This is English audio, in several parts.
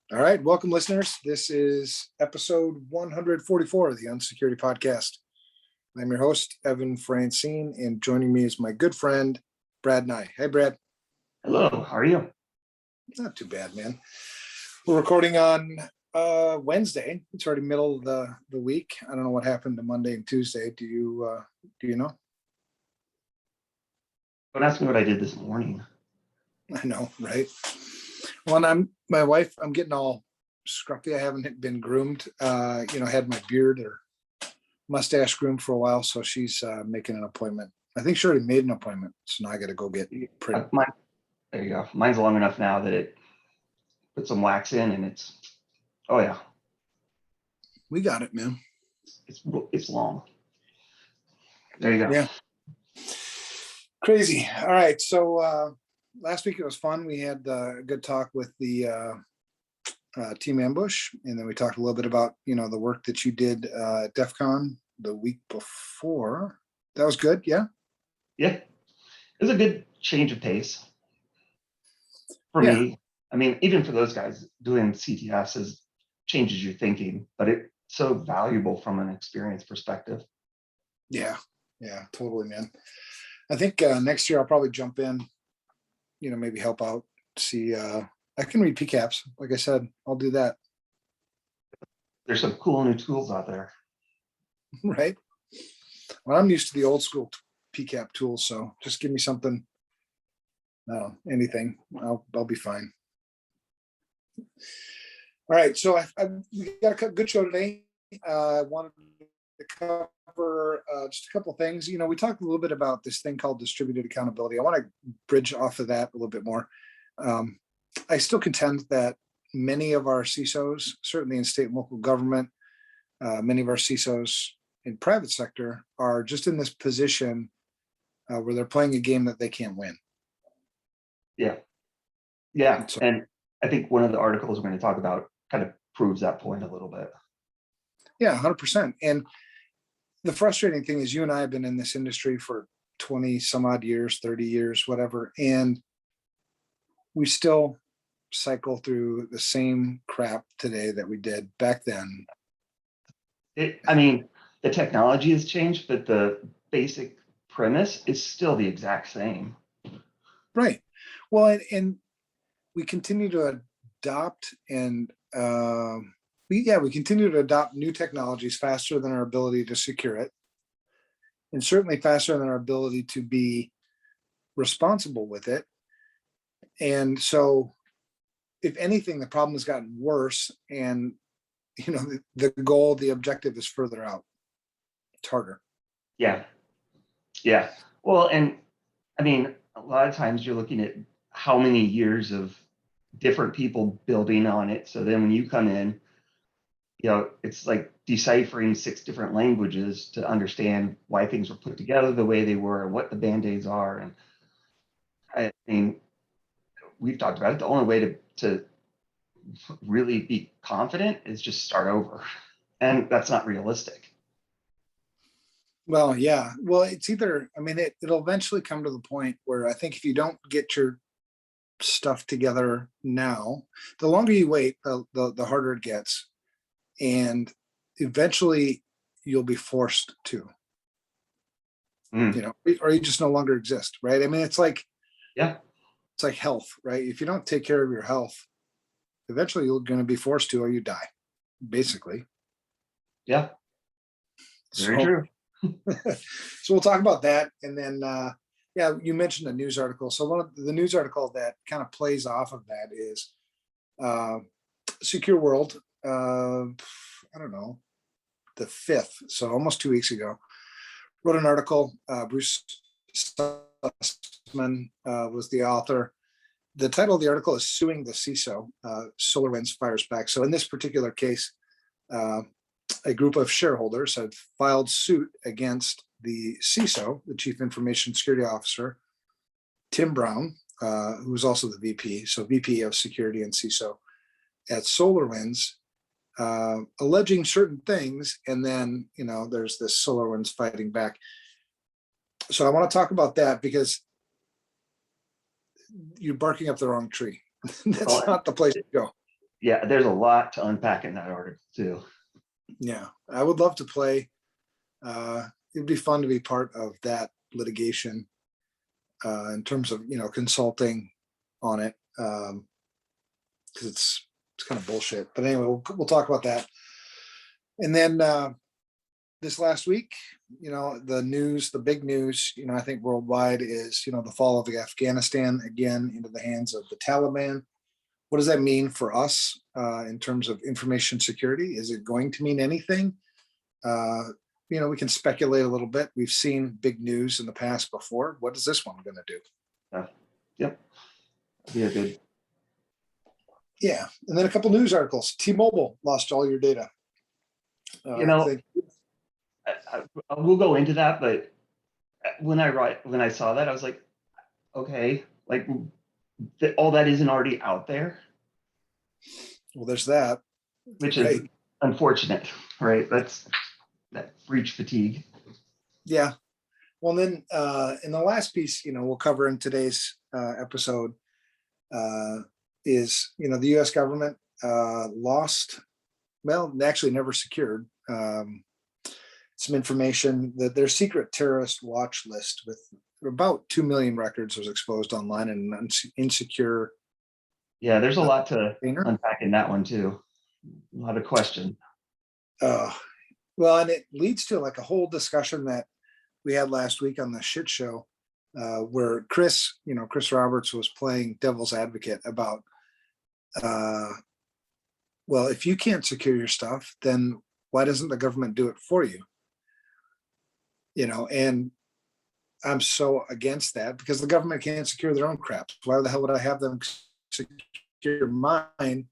All right, welcome listeners. This is episode 144 of the Unsecurity podcast. I'm your host, Evan Francine, and joining me is my good friend, Brad Nye. Hey, Brad. Hello, how are you? Not too bad, man. We're recording on Wednesday. It's already middle of the week. I don't know what happened to Monday and Tuesday. Do you know? Don't ask me what I did this morning. I know, right? Well, and my wife, I'm getting all scruffy. I haven't been groomed. Had my beard or mustache groomed for a while. So she's making an appointment. I think she already made an appointment. So now I got to go get pretty. There you go. Mine's long enough now that it put some wax in and oh yeah. We got it, man. It's long. There you go. Yeah. Crazy. All right. So last week it was fun. We had a good talk with the Team Ambush, and then we talked a little bit about the work that you did at DEF CON the week before. That was good. Yeah. It was a good change of pace for me. I mean, even for those guys, doing CTS changes your thinking, but it's so valuable from an experience perspective. Yeah, totally, man. I think next year I'll probably jump in, maybe help out, see. I can read PCAPs. Like I said, I'll do that. There's some cool new tools out there. Right. Well, I'm used to the old school PCAP tools, so just give me something, anything. I'll be fine. All right, so we got a good show today. I wanted to cover just a couple of things. We talked a little bit about this thing called distributed accountability. I want to bridge off of that a little bit more. I still contend that many of our CISOs, certainly in state and local government, many of our CISOs in private sector are just in this position where they're playing a game that they can't win. Yeah. So, and I think one of the articles we're going to talk about kind of proves that point a little bit. Yeah, 100%. And the frustrating thing is you and I have been in this industry for 20 some odd years, 30 years, whatever. And we still cycle through the same crap today that we did back then. The technology has changed, but the basic premise is still the exact same. Right. Well, and we continue to adopt and we continue to adopt new technologies faster than our ability to secure it, and certainly faster than our ability to be responsible with it. And so if anything, the problem has gotten worse, and the objective is further out. It's harder. Yeah. Well, and a lot of times you're looking at how many years of different people building on it. So then when you come in, it's like deciphering 6 different languages to understand why things were put together the way they were and what the band-aids are. And I mean, we've talked about it. The only way to really be confident is just start over. And that's not realistic. Well, yeah. Well, it's either, it'll eventually come to the point where I think if you don't get your stuff together now, the longer you wait, the harder it gets. And eventually you'll be forced to, or you just no longer exist. Right. It's like, it's like health, right? If you don't take care of your health, eventually you're going to be forced to, or you die, basically. Yeah. Very true. So we'll talk about that. And then, you mentioned a news article. So one of the news article that kind of plays off of that is Secure World, I don't know, the 5th. So almost 2 weeks ago, wrote an article. Bruce Sussman was the author. The title of the article is Suing the CISO, SolarWinds Fires Back. So in this particular case, a group of shareholders had filed suit against the CISO, the Chief Information Security Officer, Tim Brown, who was also the VP, so VP of Security and CISO at SolarWinds, alleging certain things. And then, there's this SolarWinds fighting back. So I want to talk about that because you're barking up the wrong tree. That's not the place to go. Yeah, there's a lot to unpack in that article too. Yeah, I would love to play. It'd be fun to be part of that litigation in terms of, consulting on it, because it's kind of bullshit. But anyway, we'll talk about that. And then this last week, the big news, I think worldwide is, the fall of Afghanistan again into the hands of the Taliban. What does that mean for us in terms of information security? Is it going to mean anything? We can speculate a little bit. We've seen big news in the past before. What is this one going to do? Yep. Be a good. Yeah. And then a couple news articles. T-Mobile lost all your data. We'll go into that, but when I saw that, I was like, okay, like all that isn't already out there. Well, there's that, which is unfortunate, right? That's that breach fatigue. Yeah. Well, then in the last piece, we'll cover in today's episode is, the U.S. government lost, well, actually never secured some information that their secret terrorist watch list with about 2 million records was exposed online in an insecure. Yeah, there's a lot to unpack in that one too. A lot of questions. Well, and it leads to like a whole discussion that we had last week on the shit show, where Chris Roberts was playing devil's advocate about, well, if you can't secure your stuff, then why doesn't the government do it for you? And I'm so against that because the government can't secure their own crap. Why the hell would I have them secure mine?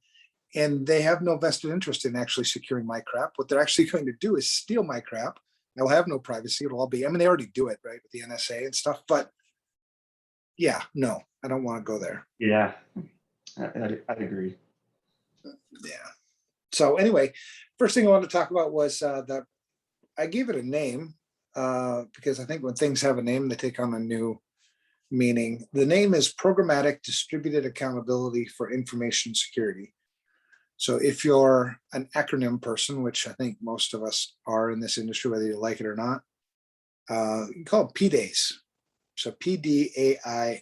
And they have no vested interest in actually securing my crap. What they're actually going to do is steal my crap. They'll have no privacy. It'll all be, they already do it, right, with the NSA and stuff. But yeah, no, I don't want to go there. Yeah, I'd agree. Yeah. So anyway, first thing I wanted to talk about was that I gave it a name because I think when things have a name, they take on a new meaning. The name is Programmatic Distributed Accountability for Information Security. So if you're an acronym person, which I think most of us are in this industry, whether you like it or not, you call it PDEIS. So PDEIS.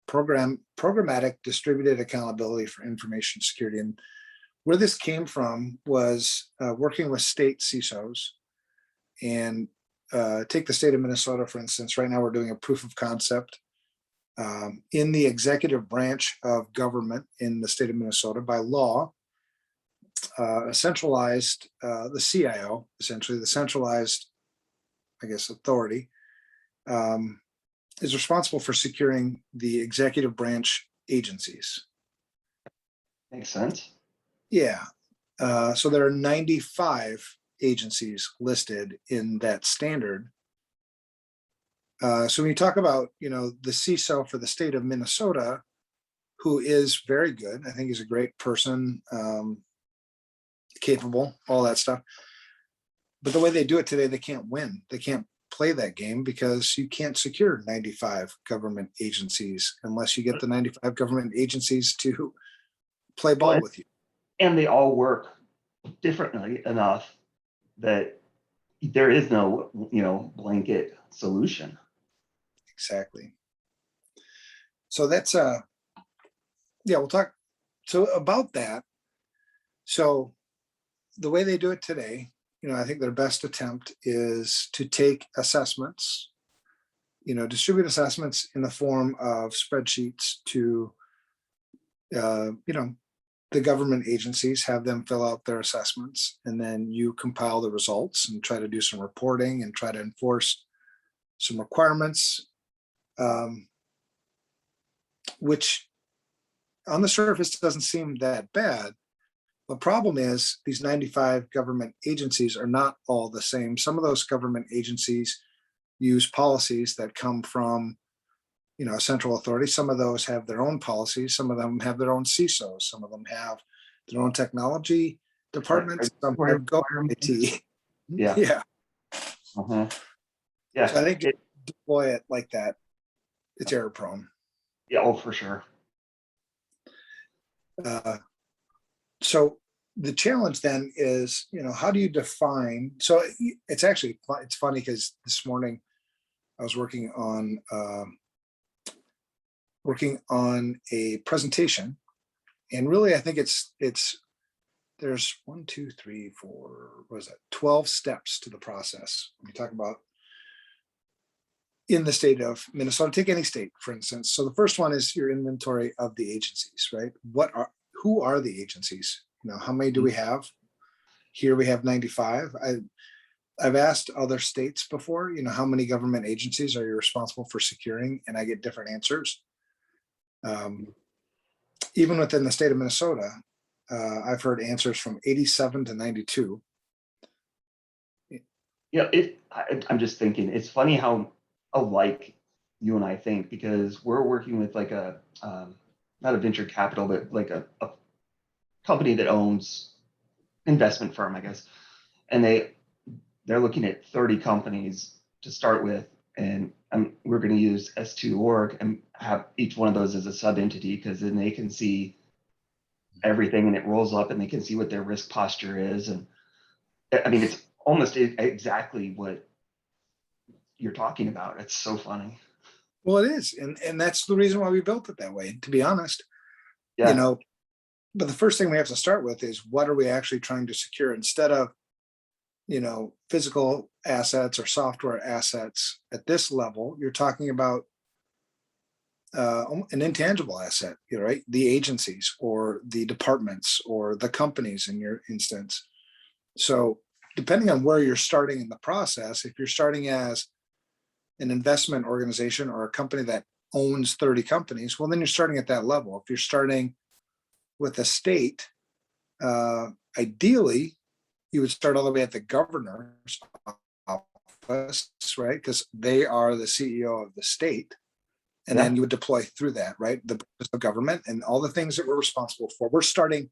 Programmatic Distributed Accountability for Information Security. And where this came from was working with state CISOs. And take the state of Minnesota, for instance. Right now we're doing a proof of concept in the executive branch of government in the state of Minnesota. By law, a centralized, the CIO, essentially the centralized, authority, is responsible for securing the executive branch agencies. Makes sense. Yeah. So there are 95 agencies listed in that standard. So when you talk about, the CISO for the state of Minnesota, who is very good, I think he's a great person, capable, all that stuff. But the way they do it today, they can't win. They can't play that game because you can't secure 95 government agencies unless you get the 95 government agencies to play ball with you. And they all work differently enough that there is no, blanket solution. Exactly. So that's we'll talk so about that. So the way they do it today, I think their best attempt is to take assessments, distribute assessments in the form of spreadsheets to the government agencies, have them fill out their assessments, and then you compile the results and try to do some reporting and try to enforce some requirements, which on the surface doesn't seem that bad. The problem is these 95 government agencies are not all the same. Some of those government agencies use policies that come from a central authority. Some of those have their own policies. Some of them have their own CISOs. Some of them have their own technology departments. Some have Govt. Yeah. Yeah. Uh-huh. Yeah. So I think deploy it like that, it's error prone. Yeah. Oh, for sure. So the challenge then is, how do you define? So it's actually, it's funny because this morning I was working on a presentation, and really I think there's 1, 2, 3, 4, what is that? 12 steps to the process. We talk about in the state of Minnesota, take any state, for instance. So the first one is your inventory of the agencies, right? Who are the agencies? How many do we have? Here we have 95. I've asked other states before, how many government agencies are you responsible for securing? And I get different answers. Even within the state of Minnesota, I've heard answers from 87 to 92. I'm just thinking, it's funny how alike you and I think, because we're working with like a, not a venture capital, but like a company that owns investment firm, I guess. And they're looking at 30 companies to start with. And we're going to use S2.org and have each one of those as a sub entity, because then they can see everything and it rolls up and they can see what their risk posture is. And I mean, it's almost exactly what you're talking about. It's so funny. Well, it is. And that's the reason why we built it that way, to be honest. Yeah. But the first thing we have to start with is, what are we actually trying to secure, instead of, physical assets or software assets. At this level, you're talking about an intangible asset, right? The agencies or the departments or the companies in your instance. So depending on where you're starting in the process, if you're starting as an investment organization or a company that owns 30 companies, well, then you're starting at that level. If you're starting with a state, ideally, you would start all the way at the governor's office, right? Because they are the CEO of the state. And then you would deploy through that, right? The government and all the things that we're responsible for. We're starting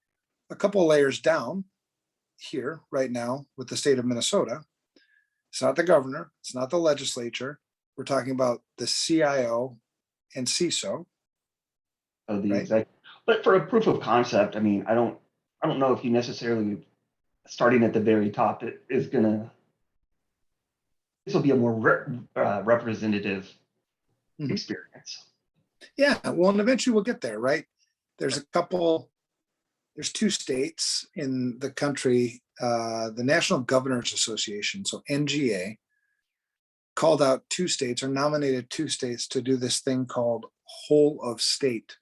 a couple of layers down here right now with the state of Minnesota. It's not the governor, it's not the legislature. We're talking about the CIO and CISO. Of the exec. But for a proof of concept, I mean, I don't know if you necessarily starting at the very top this will be a more representative experience. Yeah, well, and eventually we'll get there, right? There's 2 states in the country, the National Governors Association, so NGA, called out 2 states or nominated 2 states to do this thing called whole of state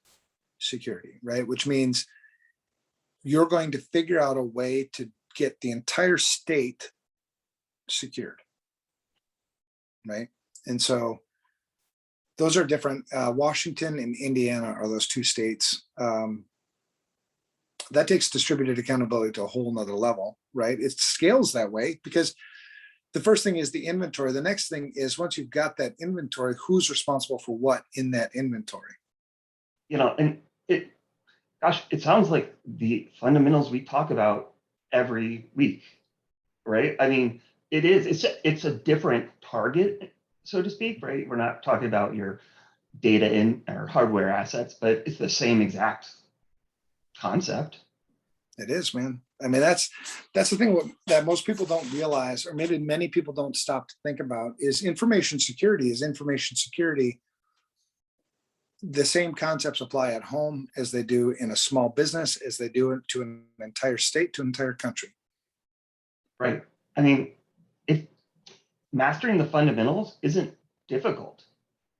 security, right? Which means you're going to figure out a way to get the entire state secured, right? And so those are different. Washington and Indiana are those 2 states. That takes distributed accountability to a whole nother level, right? It scales that way because the first thing is the inventory. The next thing is, once you've got that inventory, who's responsible for what in that inventory? And it sounds like the fundamentals we talk about every week, right? I mean, it's a different target, so to speak, right? We're not talking about your data in or hardware assets, but it's the same exact concept. It is, man. I mean, that's the thing that most people don't realize, or maybe many people don't stop to think about, is information security. The same concepts apply at home as they do in a small business, as they do to an entire state, to an entire country. Right. I mean, if mastering the fundamentals isn't difficult,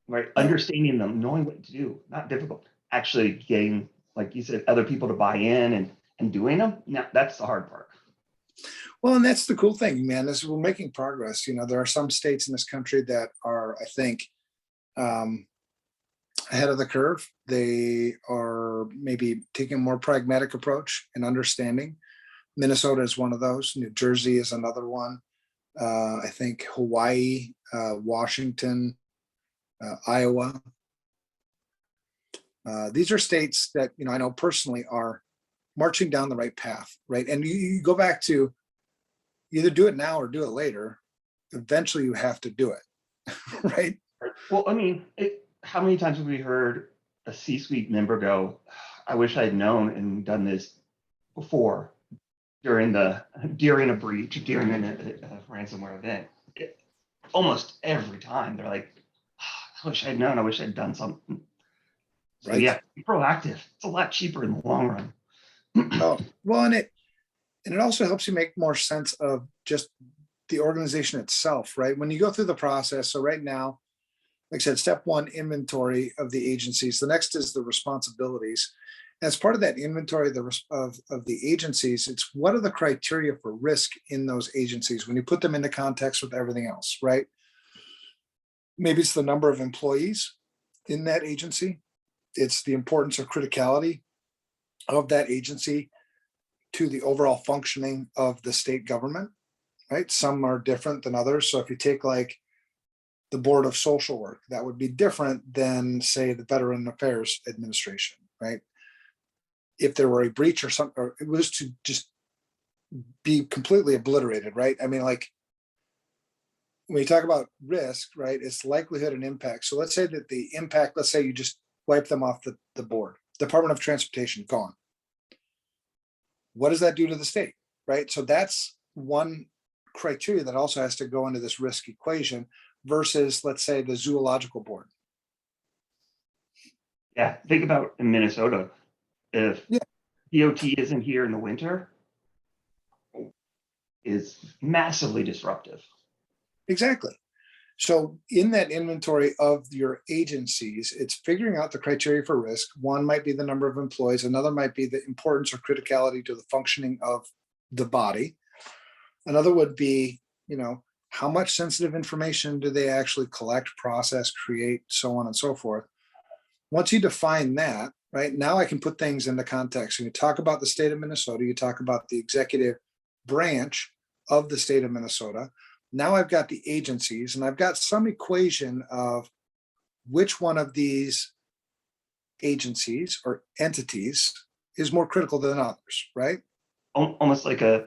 right? No. Understanding them, knowing what to do, not difficult. Actually getting, like you said, other people to buy in and doing them, now that's the hard part. Well, and that's the cool thing, man, is we're making progress. There are some states in this country that are, I think, ahead of the curve. They are maybe taking a more pragmatic approach and understanding. Minnesota is one of those. New Jersey is another one. I think Hawaii, Washington, Iowa. These are states that, I know personally are marching down the right path, right? And you go back to either do it now or do it later. Eventually you have to do it, right? Well, I mean, how many times have we heard a C-suite member go, I wish I'd known and done this before during a breach, during a ransomware event. Almost every time they're like, I wish I'd known, I wish I'd done something. So Right. yeah, be proactive. It's a lot cheaper in the long run. Oh, well, and it also helps you make more sense of just the organization itself, right? When you go through the process. So right now, like I said, step one, inventory of the agencies. The next is the responsibilities. As part of that inventory of the agencies, it's what are the criteria for risk in those agencies when you put them into context with everything else, right? Maybe it's the number of employees in that agency. It's the importance or criticality of that agency to the overall functioning of the state government, right? Some are different than others. So if you take like the Board of Social Work, that would be different than, say, the Veteran Affairs Administration, right? If there were a breach or something, or it was to just be completely obliterated, right? I mean, like when you talk about risk, right, it's likelihood and impact. So let's say that the impact, let's say you just wipe them off the board. Department of Transportation, gone. What does that do to the state, right? So that's one criteria that also has to go into this risk equation versus, let's say, the zoological board. Yeah, think about in Minnesota, if DOT isn't here in the winter, is massively disruptive. Exactly. So in that inventory of your agencies, it's figuring out the criteria for risk. One might be the number of employees. Another might be the importance or criticality to the functioning of the body. Another would be, how much sensitive information do they actually collect, process, create, so on and so forth. Once you define that, right, now I can put things into context. When you talk about the state of Minnesota, you talk about the executive branch of the state of Minnesota. Now I've got the agencies and I've got some equation of which one of these agencies or entities is more critical than others, right? Almost like a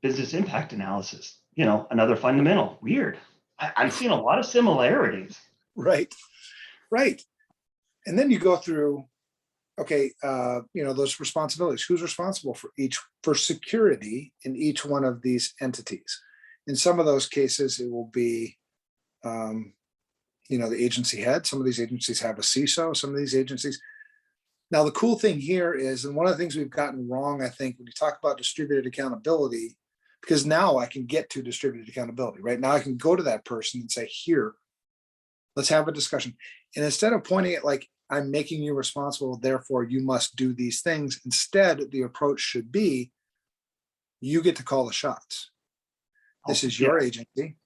business impact analysis, another fundamental. Weird. I'm seeing a lot of similarities. Right. And then you go through, okay, those responsibilities. Who's responsible for security in each one of these entities? In some of those cases, it will be, the agency head. Some of these agencies have a CISO. Some of these agencies. Now, the cool thing here is, and one of the things we've gotten wrong, I think, when you talk about distributed accountability, because now I can get to distributed accountability, right? Now I can go to that person and say, here, let's have a discussion. And instead of pointing it like, I'm making you responsible, therefore you must do these things, instead, the approach should be, you get to call the shots. This is your agency.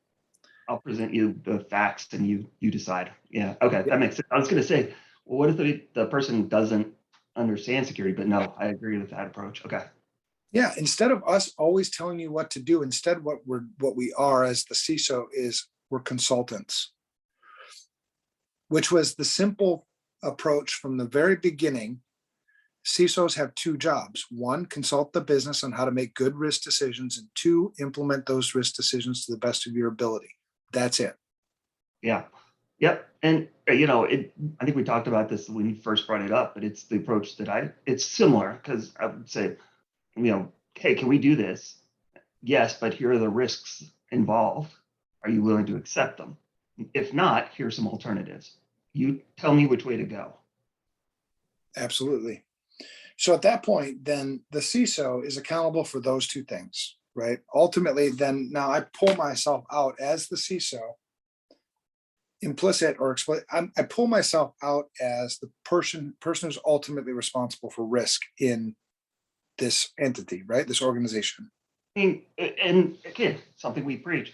I'll present you the facts and you decide. Yeah. Okay. That makes sense. I was going to say, well, what if the person doesn't understand security? But no, I agree with that approach. Okay. Yeah. Instead of us always telling you what to do, instead what we are as the CISO is we're consultants, which was the simple approach from the very beginning. CISOs have two jobs. One, consult the business on how to make good risk decisions, and two, implement those risk decisions to the best of your ability. That's it. Yeah. Yep. And, I think we talked about this when you first brought it up, but it's the approach that it's similar, because I would say, hey, can we do this? Yes, but here are the risks involved. Are you willing to accept them? If not, here's some alternatives. You tell me which way to go. Absolutely. So at that point, then the CISO is accountable for those two things, right? Ultimately, then now I pull myself out as the CISO, implicit or explicit. I pull myself out as the person who's ultimately responsible for risk in this entity, right? This organization. And again, something we preach.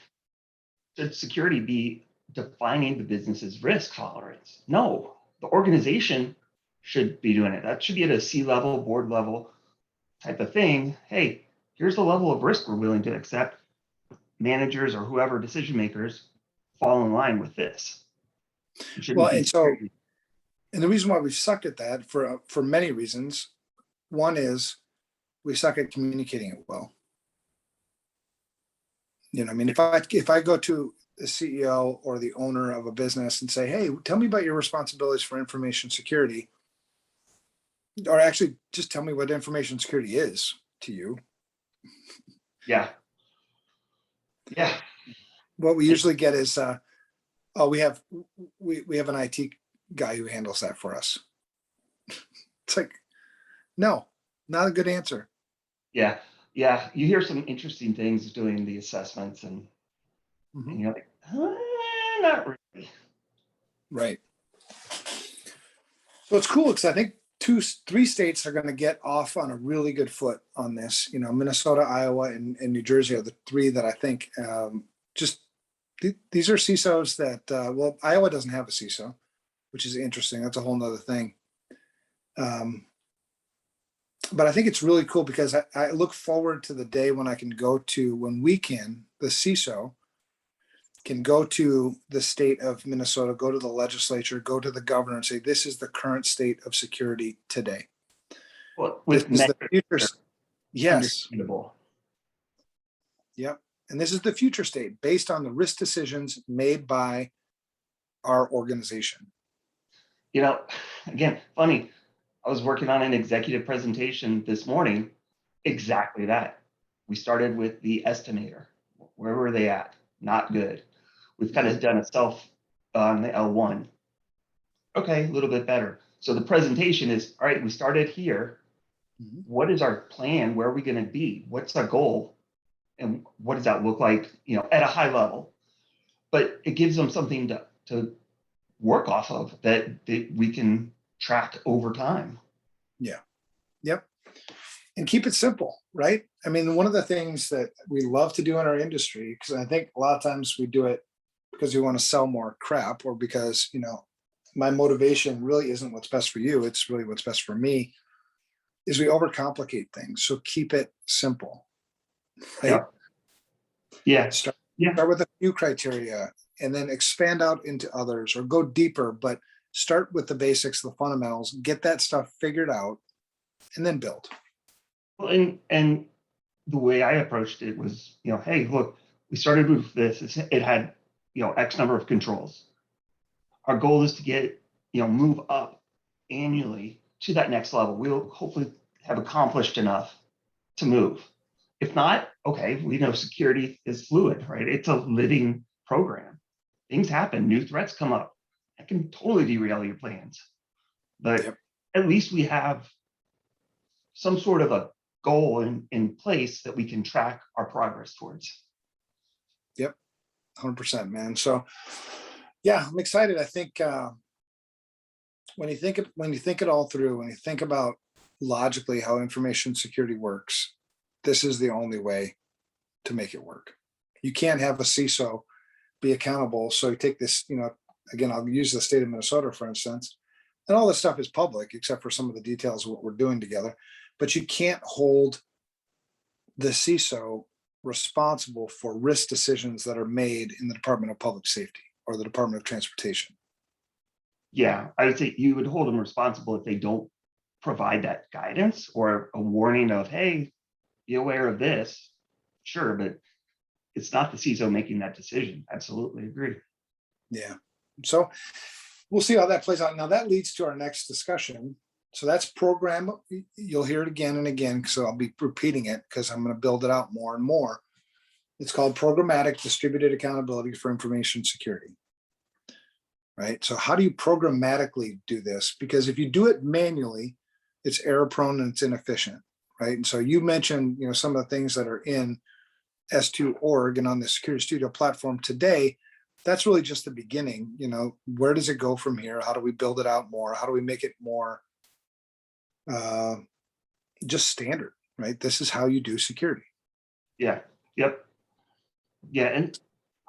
Should security be defining the business's risk tolerance? No, the organization should be doing it. That should be at a C-level, board level type of thing. Hey, here's the level of risk we're willing to accept. Managers or whoever decision makers fall in line with this. Well, and the reason why we suck at that for many reasons. One is we suck at communicating it well. If I go to the CEO or the owner of a business and say, hey, tell me about your responsibilities for information security, or actually just tell me what information security is to you. Yeah. Yeah. What we usually get is, oh, we have an IT guy who handles that for us. It's like, no, not a good answer. Yeah. Yeah. You hear some interesting things doing the assessments and Mhm. you're like, not really. Right. So it's cool because I think three states are going to get off on a really good foot on this. You know, Minnesota, Iowa, and New Jersey are the three that I think just these are CISOs that, well, Iowa doesn't have a CISO, which is interesting. That's a whole nother thing. But I think it's really cool because I look forward to the day when I can go to, when we can, the CISO can go to the state of Minnesota, go to the legislature, go to the governor and say, this is the current state of security today. Well, This with is the metrics, future. they're Yes. understandable. Yep. And this is the future state based on the risk decisions made by our organization. You know, again, funny. I was working on an executive presentation this morning. Exactly that. We started with the estimator. Where were they at? Not good. We've kind of done a self on the L1. Okay, a little bit better. So the presentation is, all right, we started here. Mhm. What is our plan? Where are we going to be? What's our goal? And what does that look like, you know, at a high level? But it gives them something to work off of that we can track over time. Yeah. Yep. And keep it simple, right? I mean, one of the things that we love to do in our industry, because I think a lot of times we do it because we want to sell more crap, or because, you know, my motivation really isn't what's best for you, it's really what's best for me, is we overcomplicate things. So keep it simple, right? Yeah. Yeah. Start, Yeah. start with a few criteria and then expand out into others or go deeper, but start with the basics, the fundamentals, get that stuff figured out, and then build. Well, and the way I approached it was, you know, hey, look, we started with this. It had, you know, X number of controls. Our goal is to get, you know, move up annually to that next level. We'll hopefully have accomplished enough to move. If not, okay, we know security is fluid, right? It's a living program. Things happen, new threats come up. That can totally derail your plans. But Yep. at least we have some sort of a goal in place that we can track our progress towards. Yep. 100%, man. So yeah, I'm excited. I think when you think it all through, when you think about logically how information security works, this is the only way to make it work. You can't have a CISO be accountable. So you take this, you know, again, I'll use the state of Minnesota, for instance, and all this stuff is public except for some of the details of what we're doing together. But you can't hold the CISO responsible for risk decisions that are made in the Department of Public Safety or the Department of Transportation. Yeah, I would say you would hold them responsible if they don't provide that guidance or a warning of, hey, be aware of this. Sure, but it's not the CISO making that decision. Absolutely agree. Yeah. So we'll see how that plays out. Now that leads to our next discussion. So that's program. You'll hear it again and again. So I'll be repeating it because I'm going to build it out more and more. It's called Programmatic Distributed Accountability for Information Security. Right. So how do you programmatically do this? Because if you do it manually, it's error prone and it's inefficient. Right. And so you mentioned, you know, some of the things that are in S2.org and on the Security Studio platform today. That's really just the beginning. You know, where does it go from here? How do we build it out more? How do we make it more just standard? Right. This is how you do security. Yeah. Yep. Yeah, and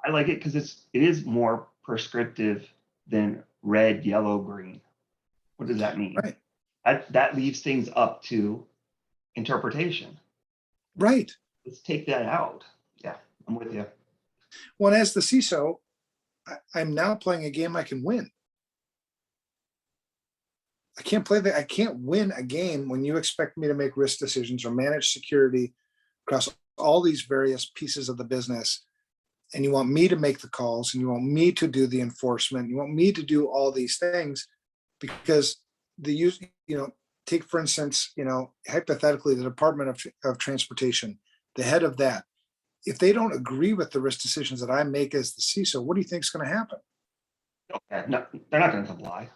I like it because it is more prescriptive than red, yellow, green. What does that mean? Right. That leaves things up to interpretation. Right. Let's take that out. Yeah, I'm with you. Well, as the CISO, I'm now playing a game I can win. I can't win a game when you expect me to make risk decisions or manage security across all these various pieces of the business. And you want me to make the calls and you want me to do the enforcement. You want me to do all these things because you know, take, for instance, hypothetically, the Department of Transportation, the head of that, if they don't agree with the risk decisions that I make as the CISO, what do you think is going to happen? Yeah, no, they're not going to comply.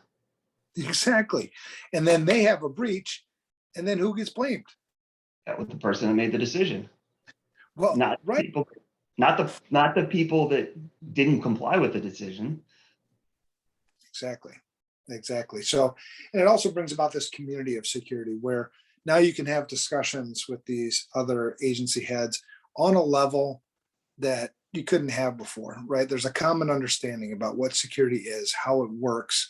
Exactly. And then they have a breach, and then who gets blamed? That was the person that made the decision. Well, Not right. people, not the people that didn't comply with the decision. Exactly. So, and it also brings about this community of security where now you can have discussions with these other agency heads on a level that you couldn't have before, right? There's a common understanding about what security is, how it works.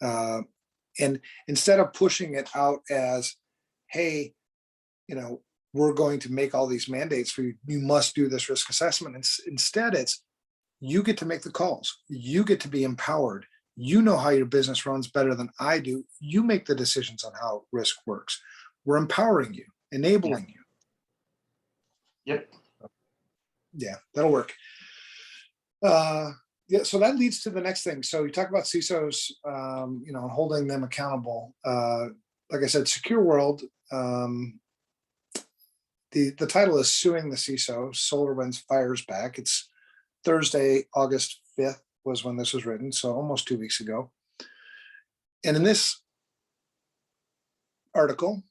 And instead of pushing it out as, hey, we're going to make all these mandates for you, you must do this risk assessment. Instead, it's you get to make the calls. You get to be empowered. You know how your business runs better than I do. You make the decisions on how risk works. We're empowering you, enabling you. Yep. Yeah, that'll work. Yeah, so that leads to the next thing. So you talk about CISOs, holding them accountable. Like I said, Secure World. The title is Suing the CISO. SolarWinds Fires Back. It's Thursday, August 5th was when this was written, so almost 2 weeks ago. And in this article,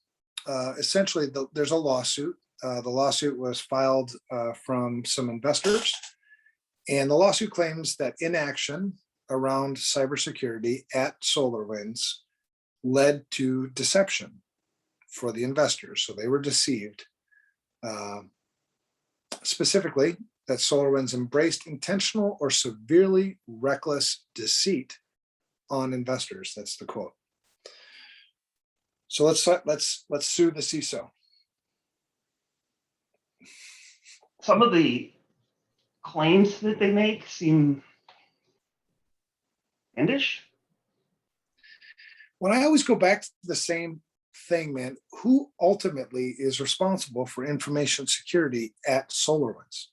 essentially, there's a lawsuit. The lawsuit was filed from some investors, and the lawsuit claims that inaction around cybersecurity at SolarWinds led to deception for the investors. So they were deceived. Specifically, that SolarWinds embraced intentional or severely reckless deceit on investors. That's the quote. So let's sue the CISO. Some of the claims that they make seem outlandish. When I always go back to the same thing, man, who ultimately is responsible for information security at SolarWinds?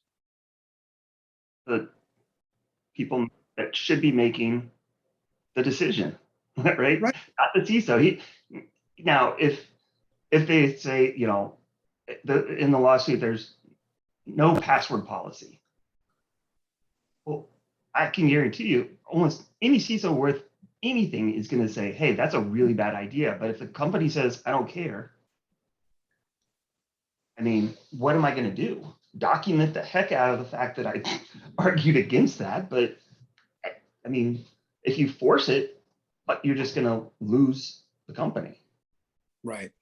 The people that should be making the decision, right? Not the CISO. Now, if they say, in the lawsuit, there's no password policy. Well, I can guarantee you, almost any CISO worth anything is going to say, hey, that's a really bad idea. But if the company says, I don't care, I mean, what am I going to do? Document the heck out of the fact that I argued against that. But I mean, if you force it, you're just going to lose the company. Right.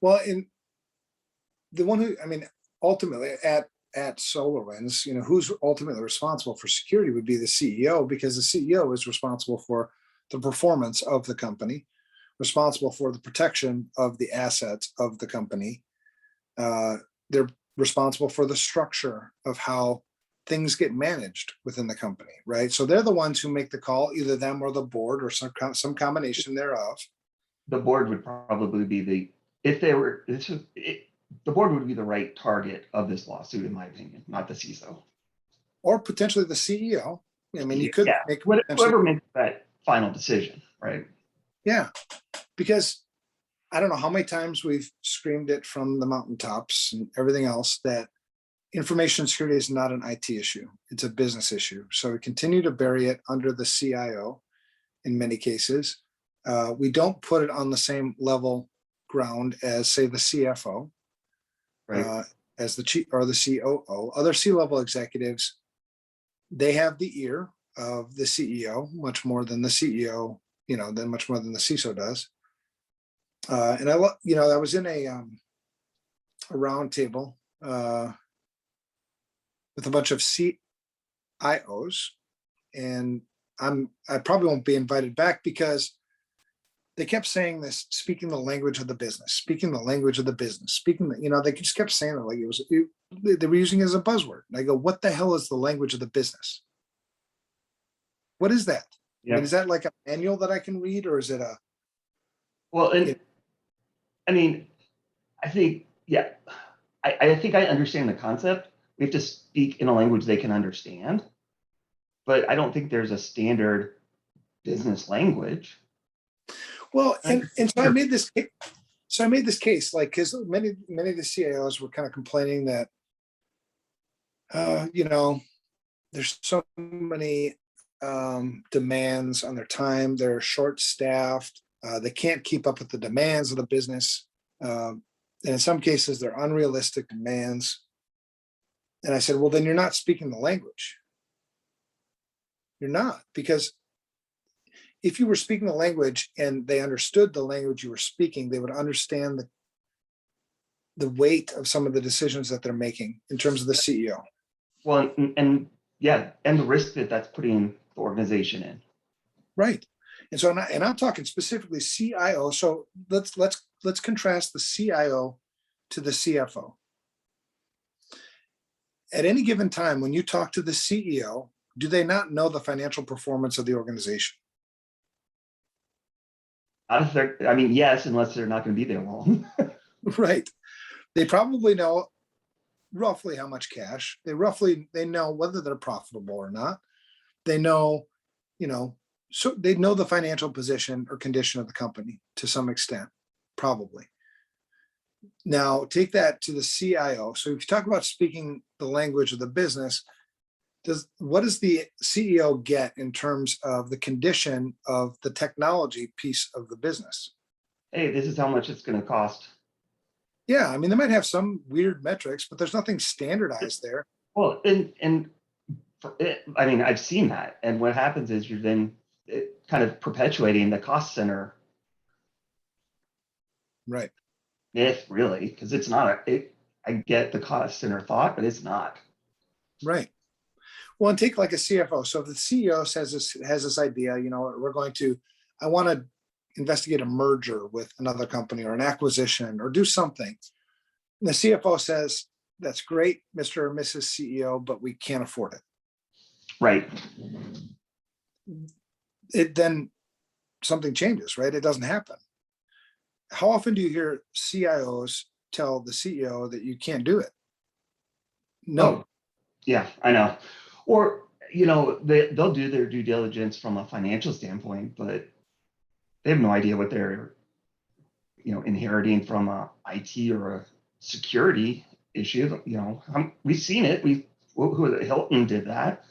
Well, in the one who, ultimately at SolarWinds, who's ultimately responsible for security would be the CEO, because the CEO is responsible for the performance of the company, responsible for the protection of the assets of the company. They're responsible for the structure of how things get managed within the company, right? So they're the ones who make the call, either them or the board or some combination thereof. The board would probably be the board would be the right target of this lawsuit, in my opinion, not the CISO. Or potentially the CEO. You could make whoever makes that final decision, right? Yeah, because I don't know how many times we've screamed it from the mountaintops and everything else that information security is not an IT issue. It's a business issue. So we continue to bury it under the CIO in many cases. We don't put it on the same level ground as, say, the CFO, right? As the chief or the COO. Other C-level executives, they have the ear of the CEO much more than the CEO, much more than the CISO does. And I was in a round table with a bunch of CIOs, and I probably won't be invited back because they kept saying this, speaking the language of the business, they just kept saying it like they were using it as a buzzword. And I go, what the hell is the language of the business? What is that? Yeah. Is that like a manual that I can read, or is it a? Well, and I think, I think I understand the concept. We have to speak in a language they can understand, but I don't think there's a standard business language. Well, and so I made this So I made this case, like, because many of the CIOs were kind of complaining that, there's so many demands on their time. They're short-staffed. They can't keep up with the demands of the business. And in some cases, they're unrealistic demands. And I said, well, then you're not speaking the language. You're not, because if you were speaking the language and they understood the language you were speaking, they would understand the weight of some of the decisions that they're making in terms of the CEO. Well, and yeah, and the risk that that's putting the organization in. Right. And so, and I'm talking specifically CIO. So let's contrast the CIO to the CFO. At any given time, when you talk to the CEO, do they not know the financial performance of the organization? I mean, yes, unless they're not going to be there long. Right. They probably know roughly how much cash. They know whether they're profitable or not. They know, so they know the financial position or condition of the company to some extent, probably. Now take that to the CIO. So if you talk about speaking the language of the business, what does the CEO get in terms of the condition of the technology piece of the business? Hey, this is how much it's going to cost. Yeah, I mean, they might have some weird metrics, but there's nothing standardized there. Well, I mean, I've seen that. And what happens is you're then kind of perpetuating the cost center. Right. If really, because it's not, I get the cost center thought, but it's not. Right. Well, and take like a CFO. So if the CEO has this idea, I want to investigate a merger with another company or an acquisition or do something. And the CFO says, that's great, Mr. or Mrs. CEO, but we can't afford it. Right. Then something changes, right? It doesn't happen. How often do you hear CIOs tell the CEO that you can't do it? No. Oh, yeah, I know. Or, they'll do their due diligence from a financial standpoint, but they have no idea what they're, inheriting from a IT or a security issue. We've seen it. Hilton did that.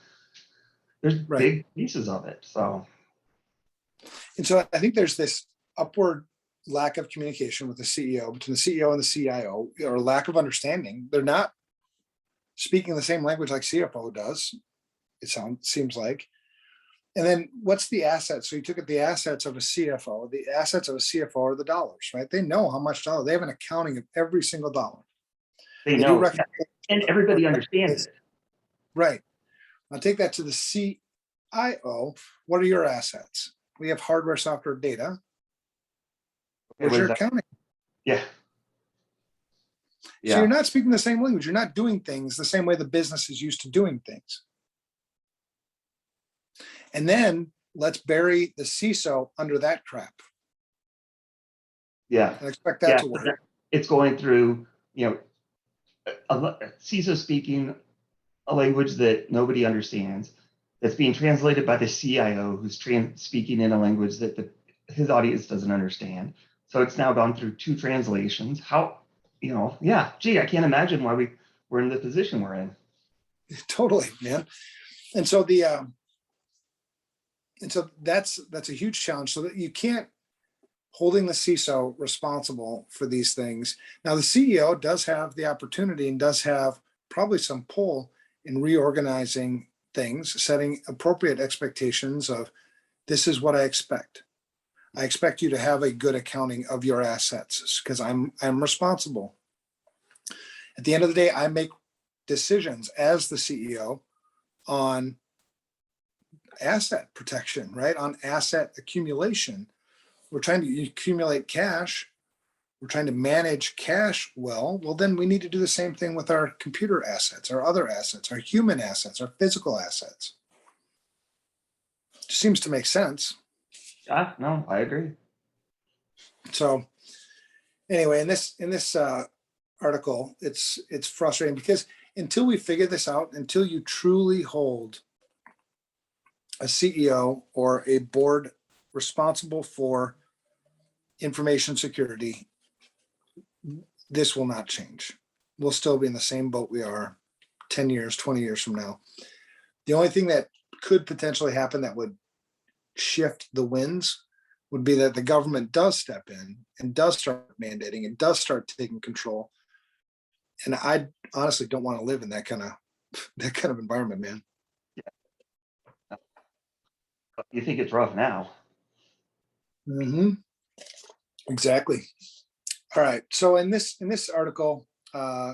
There's big pieces of it. So, and so I think there's this upward lack of communication with the CEO, between the CEO and the CIO, or lack of understanding. They're not speaking the same language like CFO does. Seems like. And then what's the assets? So you took at the assets of a CFO. The assets of a CFO are the dollars, right? They know how much dollar. They have an accounting of every single dollar. They know, and everybody understands it. Right. Now take that to the CIO. What are your assets? We have hardware, software, data. Where's your accounting? Yeah. So you're not speaking the same language. You're not doing things the same way the business is used to doing things. And then let's bury the CISO under that crap. Yeah. And expect that to work. It's going through, CISO speaking a language that nobody understands, that's being translated by the CIO, who's speaking in a language that his audience doesn't understand. So it's now gone through 2 translations. How, I can't imagine why we're in the position we're in. Totally, man. And so that's a huge challenge. So that you can't holding the CISO responsible for these things. Now the CEO does have the opportunity and does have probably some pull in reorganizing things, setting appropriate expectations of, this is what I expect. I expect you to have a good accounting of your assets because I'm responsible. At the end of the day, I make decisions as the CEO on asset protection, right? On asset accumulation. We're trying to accumulate cash. We're trying to manage cash well. Well, then we need to do the same thing with our computer assets, our other assets, our human assets, our physical assets. It seems to make sense. No, I agree. So anyway, in this article, it's frustrating because until we figure this out, until you truly hold a CEO or a board responsible for information security this will not change. We'll still be in the same boat we are 10 years, 20 years from now. The only thing that could potentially happen that would shift the winds would be that the government does step in and does start mandating and does start taking control. And I honestly don't want to live in that kind of environment, man. You think it's rough now? Mm-hmm. Exactly. All right. So in this article,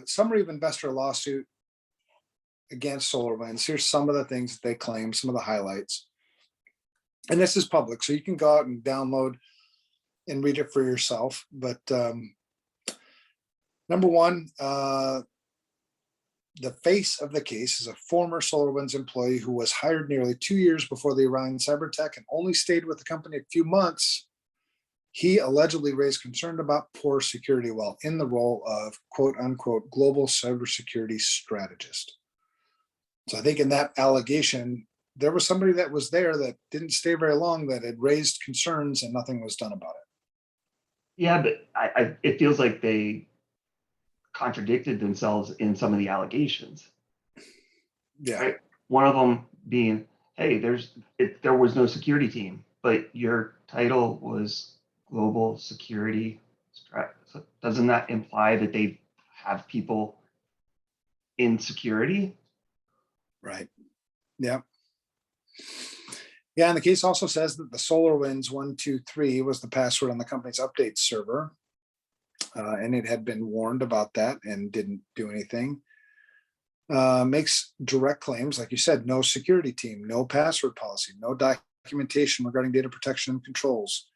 summary of investor lawsuit against SolarWinds. Here's some of the things that they claim, some of the highlights. And this is public, so you can go out and download and read it for yourself. But number one, the face of the case is a former SolarWinds employee who was hired nearly 2 years before the Orion cyber attack and only stayed with the company a few months. He allegedly raised concern about poor security while in the role of quote unquote global cybersecurity strategist. So I think in that allegation, there was somebody that was there that didn't stay very long that had raised concerns and nothing was done about it. Yeah, but it feels like they contradicted themselves in some of the allegations. Yeah. Right? One of them being, hey, there was no security team, but your title was global security. So doesn't that imply that they have people in security? Right. Yeah. Yeah, and the case also says that the SolarWinds 123 was the password on the company's update server, and it had been warned about that and didn't do anything. Makes direct claims, like you said, no security team, no password policy, no documentation regarding data protection and controls.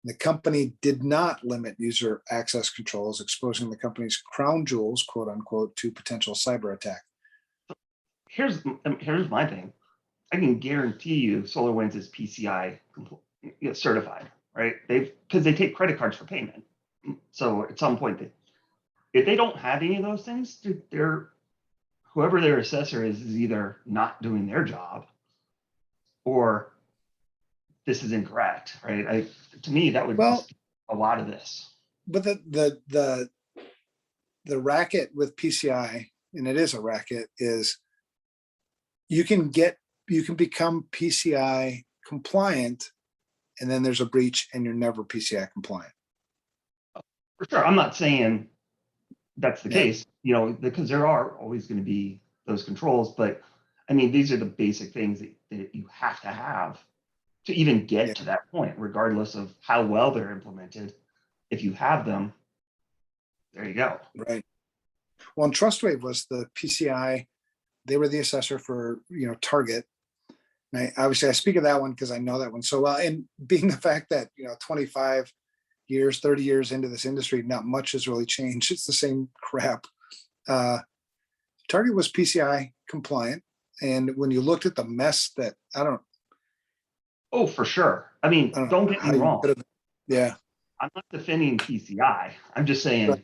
The company did not limit user access controls, exposing the company's crown jewels, quote unquote, to potential cyber attack. Here's my thing. I can guarantee you SolarWinds is PCI certified, right? Because they take credit cards for payment. So at some point, if they don't have any of those things, whoever their assessor is either not doing their job or this is incorrect, right? To me, that would just a lot of this. But the racket with PCI, and it is a racket, is you can become PCI compliant, and then there's a breach and you're never PCI compliant. For sure. I'm not saying that's the case, because there are always going to be those controls, but I mean, these are the basic things that you have to have to even get to that point, regardless of how well they're implemented. If you have them, there you go. Right. Well, and TrustWave was the PCI. They were the assessor for, Target. And obviously I speak of that one because I know that one so well. And being the fact that, 25 years, 30 years into this industry, not much has really changed. It's the same crap. Target was PCI compliant. And when you looked at the mess that Oh, for sure. I mean, don't get me wrong. Yeah. I'm not defending PCI. I'm just saying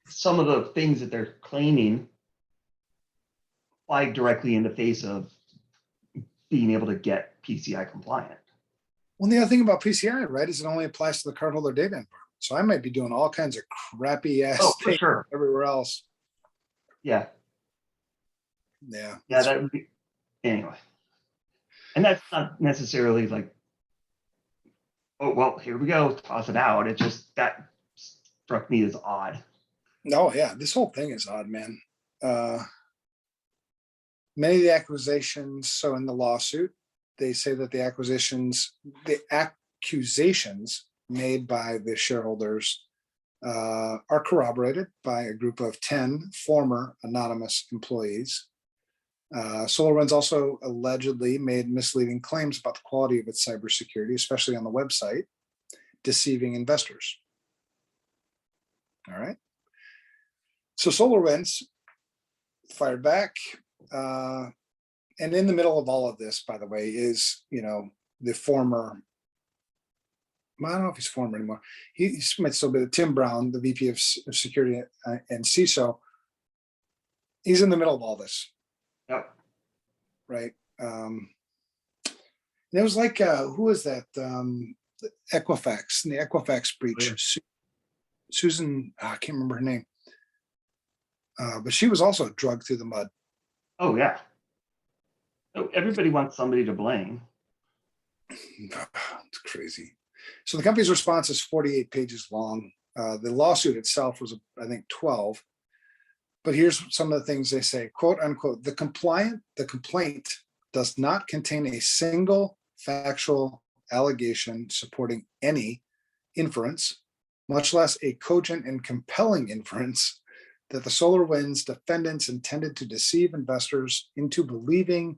some of the things that they're claiming fly directly in the face of being able to get PCI compliant. Well, the other thing about PCI, right, is it only applies to the cardholder data environment. So I might be doing all kinds of crappy ass for sure. everywhere else. Yeah. Yeah. Yeah. That would be, anyway. And that's not necessarily like, oh, well, here we go, toss it out. It just, that struck me as odd. No, yeah, this whole thing is odd, man. Many of the accusations, so in the lawsuit, they say that the accusations made by the shareholders are corroborated by a group of 10 former anonymous employees. SolarWinds also allegedly made misleading claims about the quality of its cybersecurity, especially on the website, deceiving investors. All right. So SolarWinds fired back. And in the middle of all of this, by the way, is, the former, I don't know if he's former anymore. He might still be Tim Brown, the VP of security and CISO. He's in the middle of all this. Yep. Right. And it was like, who was that? Equifax, and the Equifax breach. Susan, I can't remember her name, but she was also dragged through the mud. Oh, yeah. Oh, everybody wants somebody to blame. It's crazy. So the company's response is 48 pages long. The lawsuit itself was, I think, 12. But here's some of the things they say, quote unquote, the complaint does not contain a single factual allegation supporting any inference, much less a cogent and compelling inference that the SolarWinds defendants intended to deceive investors into believing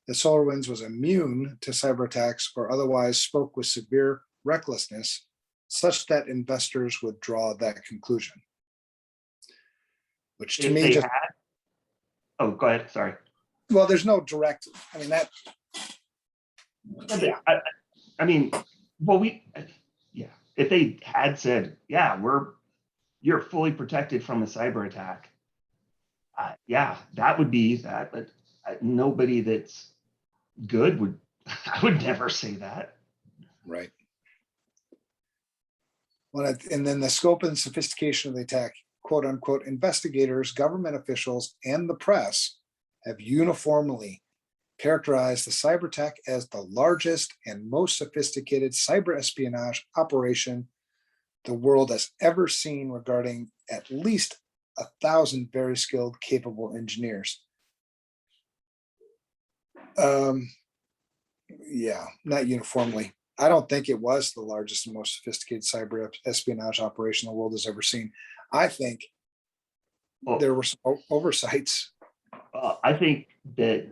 that SolarWinds was immune to cyber attacks or otherwise spoke with severe recklessness, such that investors would draw that conclusion. Which to If me they just, had, oh, go ahead, sorry. well, there's no direct, I mean, that, Yeah, I mean, well, yeah, if they had said, yeah, you're fully protected from a cyber attack, yeah, that would be that, but nobody that's good would, I would never say that. right. Well, and then the scope and sophistication of the attack, quote unquote, investigators, government officials, and the press have uniformly characterized the cyber attack as the largest and most sophisticated cyber espionage operation the world has ever seen, regarding at least 1,000 very skilled, capable engineers. Yeah, not uniformly. I don't think it was the largest and most sophisticated cyber espionage operation the world has ever seen. I think there were some oversights. I think that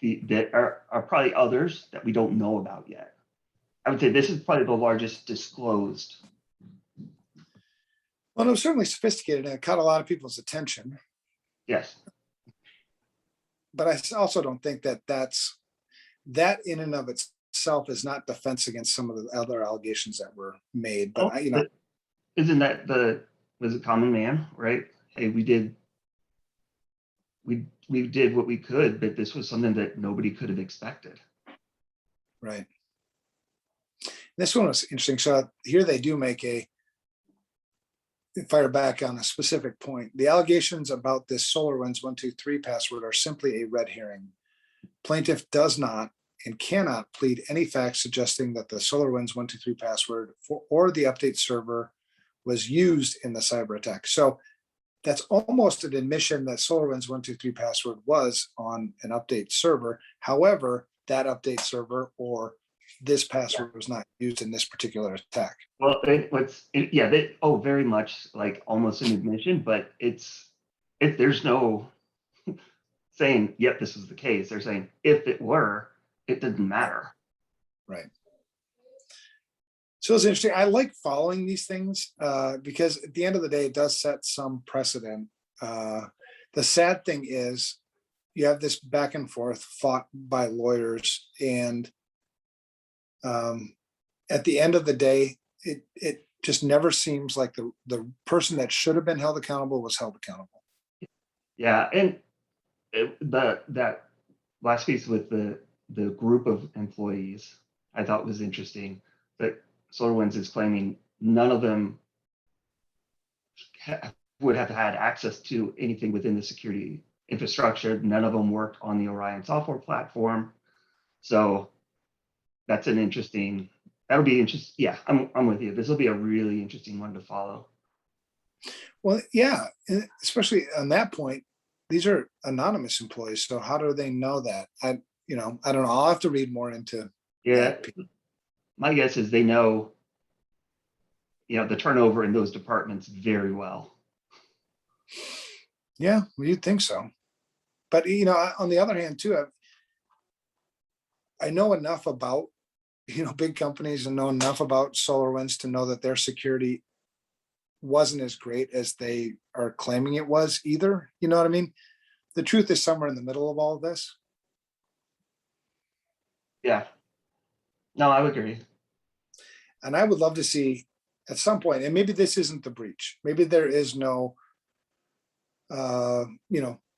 that are probably others that we don't know about yet. I would say this is probably the largest disclosed. Well, it was certainly sophisticated and it caught a lot of people's attention. Yes. But I also don't think that that in and of itself is not defense against some of the other allegations that were made. But isn't that was it common man, right? Hey, we did what we could, but this was something that nobody could have expected. Right. This one was interesting. So here they do make fire back on a specific point. The allegations about this SolarWinds 123 password are simply a red herring. Plaintiff does not and cannot plead any facts suggesting that the SolarWinds 123 password or the update server was used in the cyber attack. So that's almost an admission that SolarWinds 123 password was on an update server. However, that update server or this password was not used in this particular attack. Well, very much like almost an admission, but there's no saying, yep, this is the case. They're saying if it were, it didn't matter. Right. So it's interesting. I like following these things because at the end of the day, it does set some precedent. The sad thing is you have this back and forth fought by lawyers, and at the end of the day, it just never seems like the person that should have been held accountable was held accountable. Yeah, and that last piece with the group of employees, I thought was interesting. That SolarWinds is claiming none of them would have had access to anything within the security infrastructure. None of them worked on the Orion software platform. So that's an interesting, that'll be interesting. Yeah, I'm with you. This will be a really interesting one to follow. Well, yeah, especially on that point, these are anonymous employees. So how do they know that? I don't know. I'll have to read more into that. My guess is they know, the turnover in those departments very well. Yeah, well, you'd think so. But, on the other hand, too, I know enough about, big companies and know enough about SolarWinds to know that their security wasn't as great as they are claiming it was either. You know what I mean? The truth is somewhere in the middle of all of this. Yeah. No, I would agree. And I would love to see at some point, and maybe this isn't the breach. Maybe there is no,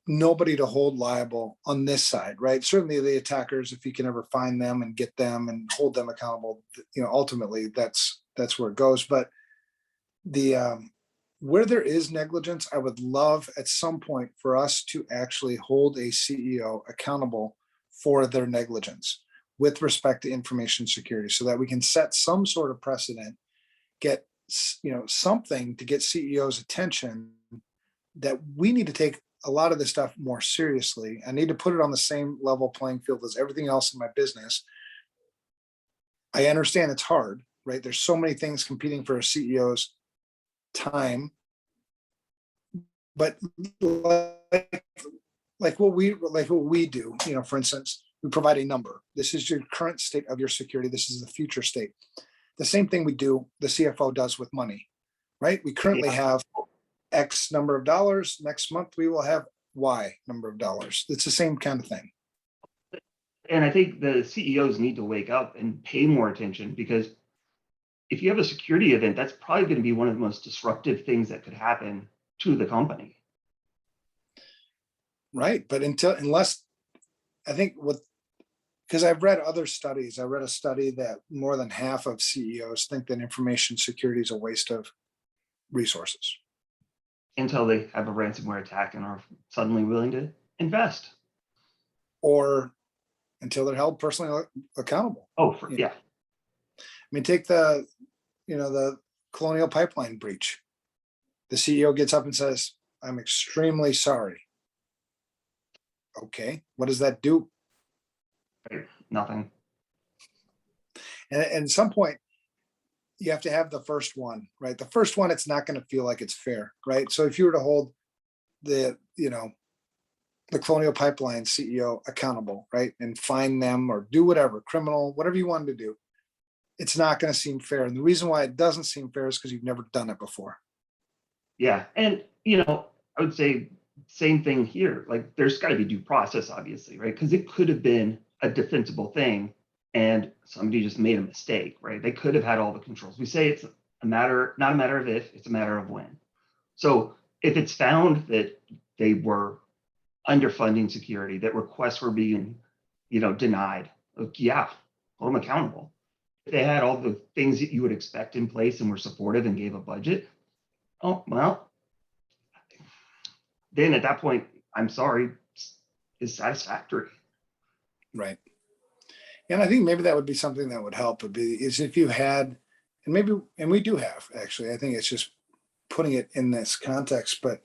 nobody to hold liable on this side, right? Certainly the attackers, if you can ever find them and get them and hold them accountable, ultimately that's where it goes. But Where there is negligence, I would love at some point for us to actually hold a CEO accountable for their negligence with respect to information security, so that we can set some sort of precedent, get something to get CEOs' attention that we need to take a lot of this stuff more seriously. I need to put it on the same level playing field as everything else in my business. I understand it's hard, right? There's so many things competing for a CEO's time, but like what we do, for instance, we provide a number. This is your current state of your security. This is the future state. The same thing we do, the CFO does with money, right? We currently have X number of dollars. Next month, we will have Y number of dollars. It's the same kind of thing. And I think the CEOs need to wake up and pay more attention, because if you have a security event, that's probably going to be one of the most disruptive things that could happen to the company. Right. But unless I think because I've read other studies, I read a study that more than half of CEOs think that information security is a waste of resources. Until they have a ransomware attack and are suddenly willing to invest. Or until they're held personally accountable. Yeah. I mean, take the Colonial Pipeline breach. The CEO gets up and says, "I'm extremely sorry." Okay, what does that do? Right. Nothing. And at some point, you have to have the first one, right? The first one, it's not going to feel like it's fair, right? So if you were to hold the Colonial Pipeline CEO accountable, right, and fine them or do whatever, criminal, whatever you wanted to do, it's not going to seem fair. And the reason why it doesn't seem fair is because you've never done it before. Yeah. And, I would say same thing here. Like, there's got to be due process, obviously, right? Because it could have been a defensible thing and somebody just made a mistake, right? They could have had all the controls. We say it's not a matter of if, it's a matter of when. So if it's found that they were underfunding security, that requests were being, denied, hold them accountable. If they had all the things that you would expect in place and were supportive and gave a budget, then at that point, I'm sorry, is satisfactory. Right. And I think maybe that would be something that would help is if you had, and we do have, actually, I think it's just putting it in this context, but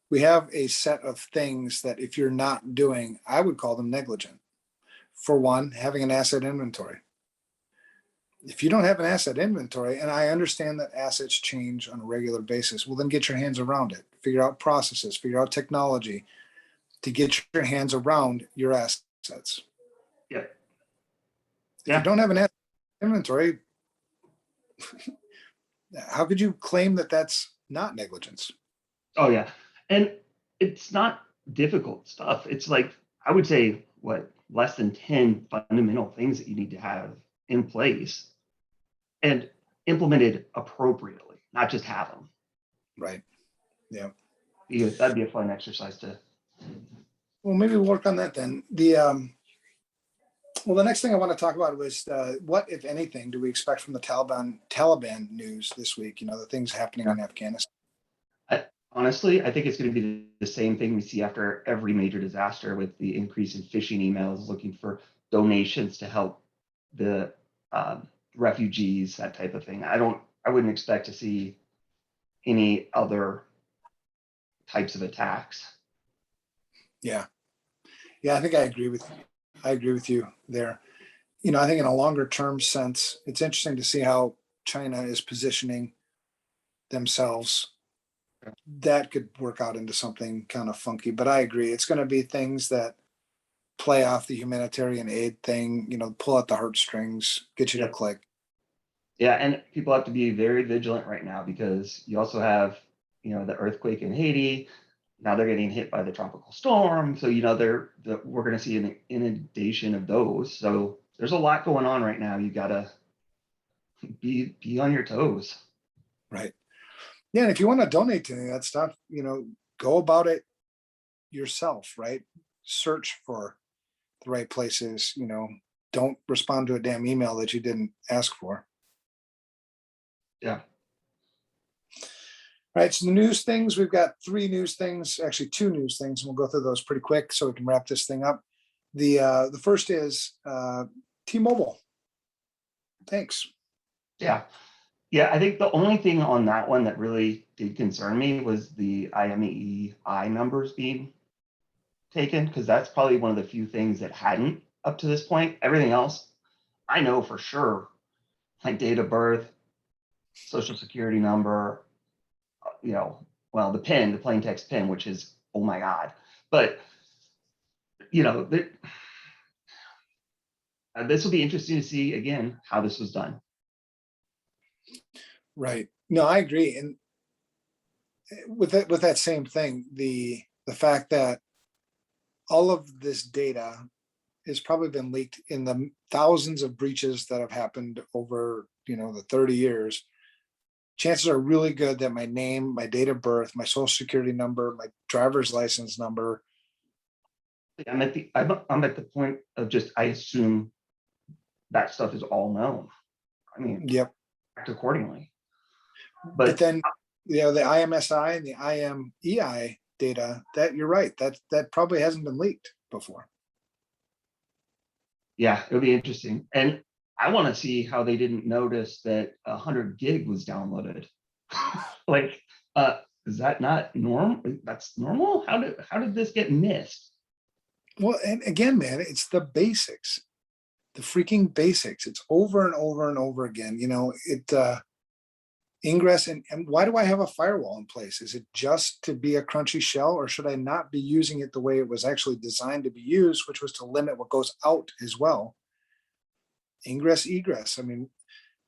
we have a set of things that if you're not doing, I would call them negligent. For one, having an asset inventory. If you don't have an asset inventory, and I understand that assets change on a regular basis, well, then get your hands around it. Figure out processes, figure out technology to get your hands around your assets. Yeah. If you don't have an asset inventory, how could you claim that that's not negligence? Oh, yeah. And it's not difficult stuff. It's like, I would say, less than 10 fundamental things that you need to have in place and implemented appropriately, not just have them. Right. Yeah. That'd be a fun exercise to. Well, maybe we'll work on that then. The next thing I want to talk about was what, if anything, do we expect from the Taliban news this week? The things happening in Afghanistan. Honestly, I think it's going to be the same thing we see after every major disaster, with the increase in phishing emails looking for donations to help the refugees, that type of thing. I wouldn't expect to see any other types of attacks. Yeah. I think I agree with you there. I think in a longer term sense, it's interesting to see how China is positioning themselves. That could work out into something kind of funky, but I agree. It's going to be things that play off the humanitarian aid thing, pull out the heartstrings, get you to click. Yeah. And people have to be very vigilant right now, because you also have, the earthquake in Haiti. Now they're getting hit by the tropical storm. So, we're going to see an inundation of those. So there's a lot going on right now. You got to be on your toes. Right. Yeah. And if you want to donate to any of that stuff, go about it yourself, right? Search for the right places, don't respond to a damn email that you didn't ask for. Yeah. All right, so the news things, we've got three news things, actually two news things, and we'll go through those pretty quick so we can wrap this thing up. The first is T-Mobile. Thanks. Yeah. Yeah, I think the only thing on that one that really did concern me was the IMEI numbers being taken, because that's probably one of the few things that hadn't up to this point. Everything else, I know for sure, like date of birth, social security number, well, the PIN, the plain text PIN, which is, oh my God. But, this will be interesting to see, again, how this was done. Right. No, I agree. And with that same thing, the fact that all of this data has probably been leaked in the thousands of breaches that have happened over, the 30 years. Chances are really good that my name, my date of birth, my social security number, my driver's license number. I'm at the point of just, I assume that stuff is all known. I mean, Yep. act accordingly. But then, the IMSI and the IMEI data, that you're right, that probably hasn't been leaked before. Yeah, it'll be interesting. And I want to see how they didn't notice that 100 gig was downloaded. Like, is that not normal? That's normal? How did this get missed? Well, and again, man, it's the basics, the freaking basics. It's over and over and over again. Ingress and why do I have a firewall in place? Is it just to be a crunchy shell, or should I not be using it the way it was actually designed to be used, which was to limit what goes out as well? Ingress, egress. I mean,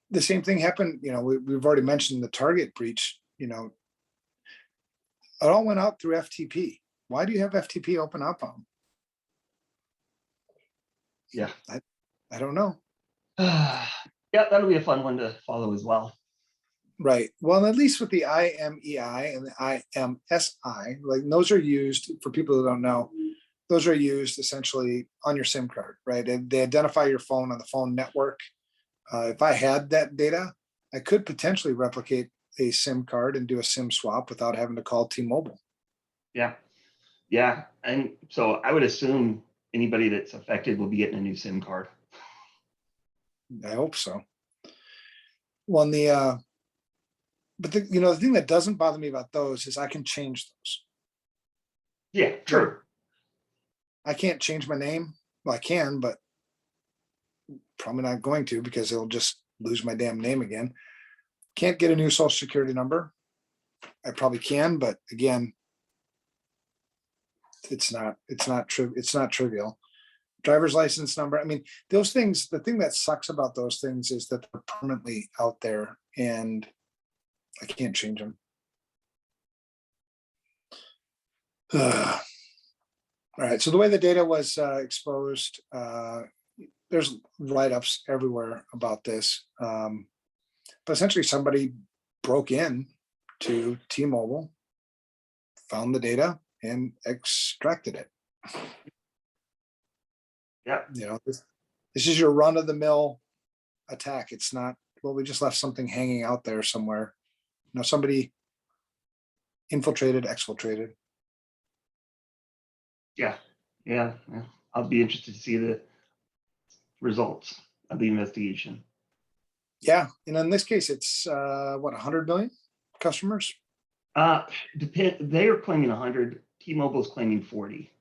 the same thing happened. We've already mentioned the Target breach. It all went out through FTP. Why do you have FTP open up on? Yeah, I don't know. Yeah, that'll be a fun one to follow as well. Right. Well, at least with the IMEI and the IMSI, like those are used, for people who don't know, those are used essentially on your SIM card, right? And they identify your phone on the phone network. If I had that data, I could potentially replicate a SIM card and do a SIM swap without having to call T-Mobile. Yeah. Yeah. And so I would assume anybody that's affected will be getting a new SIM card. I hope so. Well, but the thing that doesn't bother me about those is I can change those. Yeah, true. I can't change my name. Well, I can, but probably not going to, because it'll just lose my damn name again. Can't get a new social security number. I probably can, but again, it's not trivial. Driver's license number. I mean, those things, the thing that sucks about those things is that they're permanently out there and I can't change them. All right. So the way the data was exposed, there's write-ups everywhere about this. But essentially somebody broke in to T-Mobile, found the data and extracted it. Yeah. This is your run-of-the-mill attack. It's not, well, we just left something hanging out there somewhere. Somebody infiltrated, exfiltrated. Yeah. I'll be interested to see the results of the investigation. Yeah, and in this case, it's 100 million customers. They are claiming 100. T-Mobile's claiming 40.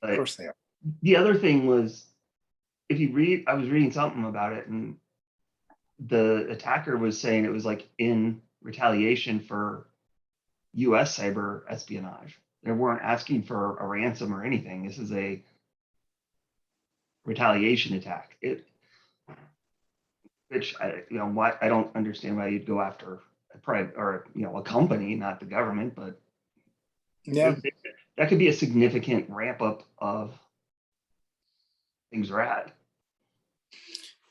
But of course they are. The other thing was, if you read, I was reading something about it, and the attacker was saying it was like in retaliation for U.S. cyber espionage. They weren't asking for a ransom or anything. This is a retaliation attack. Which I don't understand why you'd go after a private or a company, not the government, but yeah, that could be a significant ramp up of things are at.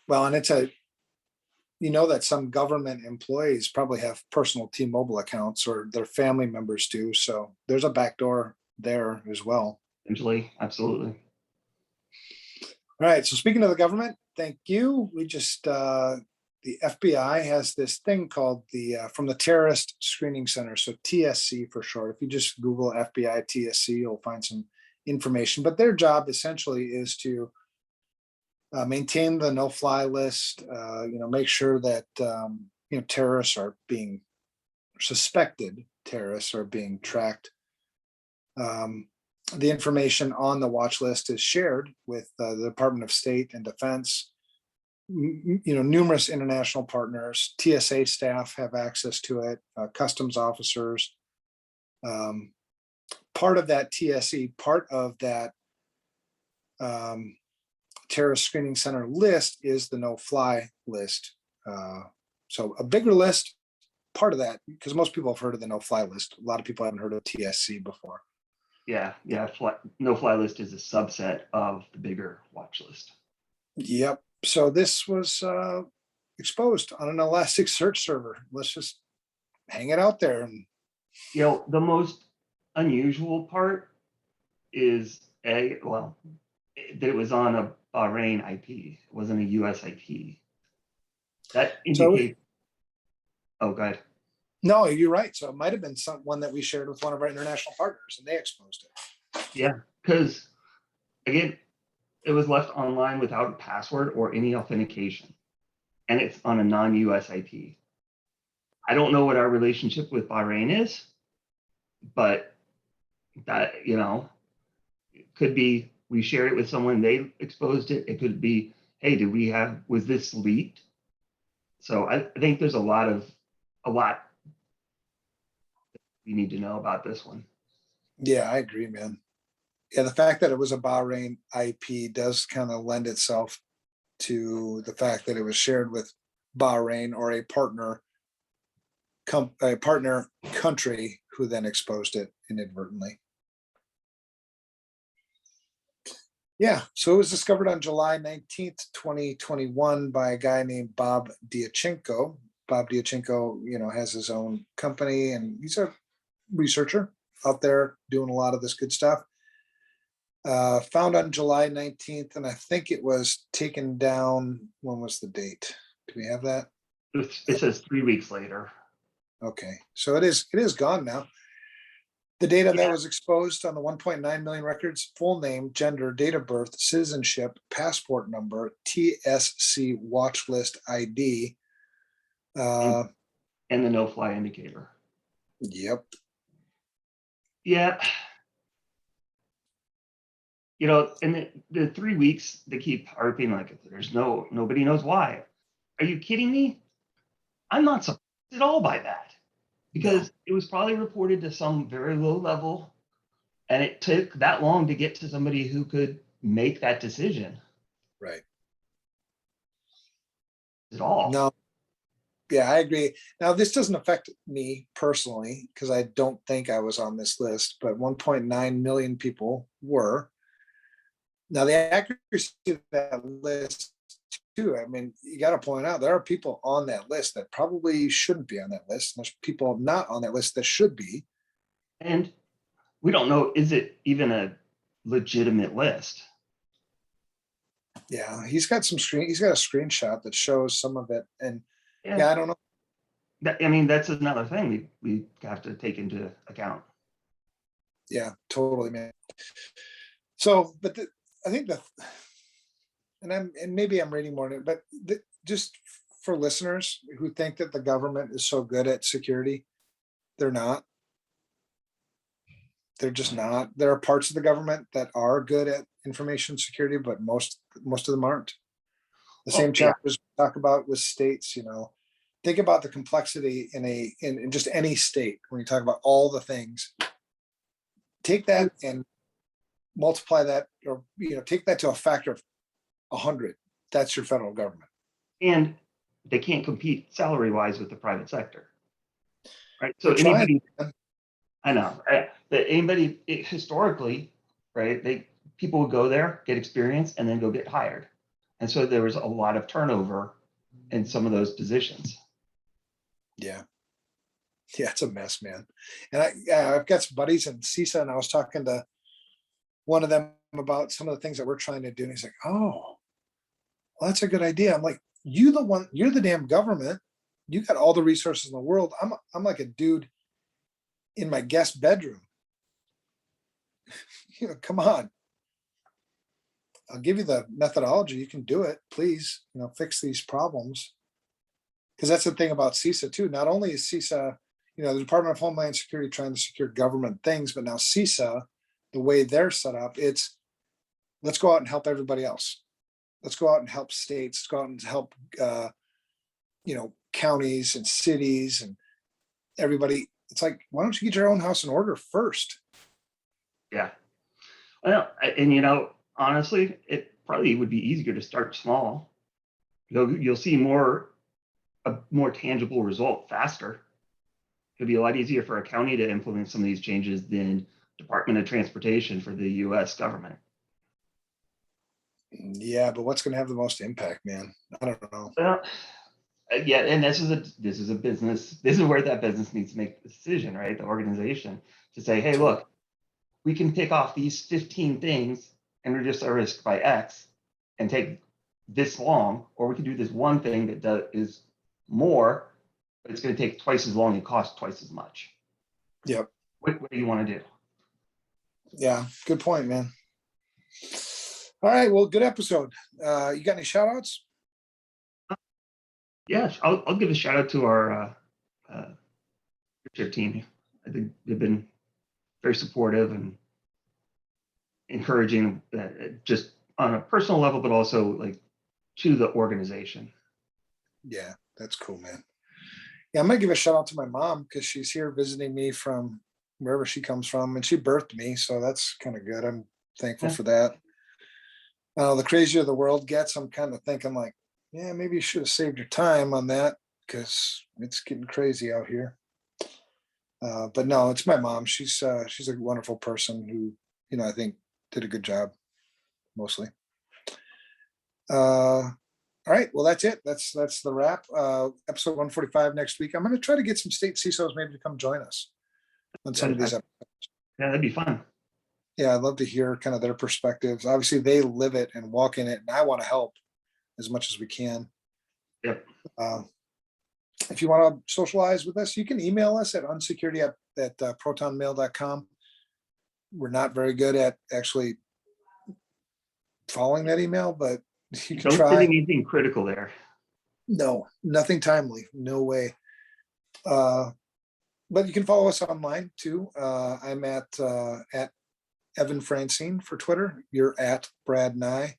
Well, and it's that some government employees probably have personal T-Mobile accounts, or their family members do. So there's a backdoor there as well. Potentially, absolutely. All right. So speaking of the government, thank you. We just the FBI has this thing called the from the Terrorist Screening Center, so TSC for short. If you just Google FBI TSC, you'll find some information. But their job essentially is to maintain the no-fly list. Make sure that terrorists are being suspected terrorists are being tracked. The information on the watch list is shared with the Department of State and Defense. Numerous international partners, TSA staff have access to it, customs officers. Part of that TSE, part of that Terrorist Screening Center list is the no-fly list. So a bigger list, part of that, because most people have heard of the no-fly list. A lot of people haven't heard of TSC before. Yeah. No-fly list is a subset of the bigger watch list. Yep. So this was exposed on an Elasticsearch server. Let's just hang it out there. And The most unusual part is that it was on a Bahrain IP. It wasn't a US IP. That indicates. Oh, go ahead. No, you're right. So it might have been one that we shared with one of our international partners, and they exposed it. Yeah, because again, it was left online without a password or any authentication, and it's on a non-US IP. I don't know what our relationship with Bahrain is, but that, it could be we shared it with someone, they exposed it. It could be, hey, was this leaked? So I think there's a lot we need to know about this one. Yeah, I agree, man. Yeah, the fact that it was a Bahrain IP does kind of lend itself to the fact that it was shared with Bahrain or a partner country who then exposed it inadvertently. Yeah, so it was discovered on July 19th, 2021 by a guy named Bob Diachenko. Bob Diachenko, has his own company, and he's a researcher out there doing a lot of this good stuff. Found on July 19th, and I think it was taken down. When was the date? Do we have that? It says 3 weeks later. Okay, so it is gone now. The data that was exposed on the 1.9 million records: full name, gender, date of birth, citizenship, passport number, TSC watch list ID, and the no-fly indicator. Yep. Yeah. In the 3 weeks, they keep harping like nobody knows why. Are you kidding me? I'm not surprised at all by that, because it was probably reported to some very low level, and it took that long to get to somebody who could make that decision. Right. At all. No. Yeah, I agree. Now, this doesn't affect me personally because I don't think I was on this list, but 1.9 million people were. Now, the accuracy of that list, too, I mean, you got to point out there are people on that list that probably shouldn't be on that list. There's people not on that list that should be. And we don't know, is it even a legitimate list? Yeah, he's got a screenshot that shows some of it. And yeah I don't know. That's another thing we have to take into account. Yeah, totally, man. So, but I think and maybe I'm reading more, but just for listeners who think that the government is so good at security, they're not. They're just not. There are parts of the government that are good at information security, but most of them aren't. The same chapters we talk about with states, think about the complexity in just any state. When you talk about all the things, take that and multiply that, or take that to a factor of 100. That's your federal government. And they can't compete salary wise with the private sector, right? So anybody, I know, right? But anybody historically, right? People would go there, get experience, and then go get hired. And so there was a lot of turnover in some of those positions. Yeah, it's a mess, man. And I've got some buddies in CISA, and I was talking to one of them about some of the things that we're trying to do. And he's like, oh, well, that's a good idea. I'm like, you're the damn government. You got all the resources in the world. I'm like a dude in my guest bedroom. Come on. I'll give you the methodology. You can do it. Please, fix these problems. Because that's the thing about CISA too. Not only is CISA, the Department of Homeland Security trying to secure government things, but now CISA, the way they're set up, it's let's go out and help everybody else. Let's go out and help states. Let's go out and help, counties and cities and everybody. It's like, why don't you get your own house in order first? Yeah. Well, and honestly, it probably would be easier to start small. You'll see a more tangible result faster. It'd be a lot easier for a county to implement some of these changes than Department of Transportation for the U.S. government. Yeah, but what's going to have the most impact, man? I don't know. Well, yeah, and this is a business. This is where that business needs to make the decision, right? The organization to say, hey, look, we can pick off these 15 things and reduce our risk by X and take this long, or we can do this one thing that is more, but it's going to take twice as long and cost twice as much. Yep. What do you want to do? Yeah, good point, man. All right, well, good episode. You got any shout outs? Yeah, I'll give a shout out to our leadership team. I think they've been very supportive and encouraging, just on a personal level, but also like to the organization. Yeah, that's cool, man. Yeah, I'm gonna give a shout out to my mom because she's here visiting me from wherever she comes from, and she birthed me, so that's kind of good. I'm thankful for that. The crazier the world gets, I'm kind of thinking like, yeah, maybe you should have saved your time on that because it's getting crazy out here. But no, it's my mom. She's a wonderful person who, I think did a good job mostly. All right, well, that's it. That's the wrap. Episode 145 next week. I'm going to try to get some state CISOs maybe to come join us on some of these episodes. Yeah, that'd be fun. Yeah, I'd love to hear kind of their perspectives. Obviously, they live it and walk in it, and I want to help as much as we can. Yep. If you want to socialize with us, you can email us at unsecurity at protonmail.com. We're not very good at actually following that email, but you can try. Don't put anything critical there. No, nothing timely. No way. But you can follow us online too. I'm at Evan Francine for Twitter. You're at Brad Nye.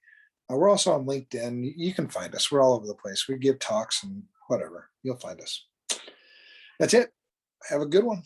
We're also on LinkedIn. You can find us. We're all over the place. We give talks and whatever. You'll find us. That's it. Have a good one.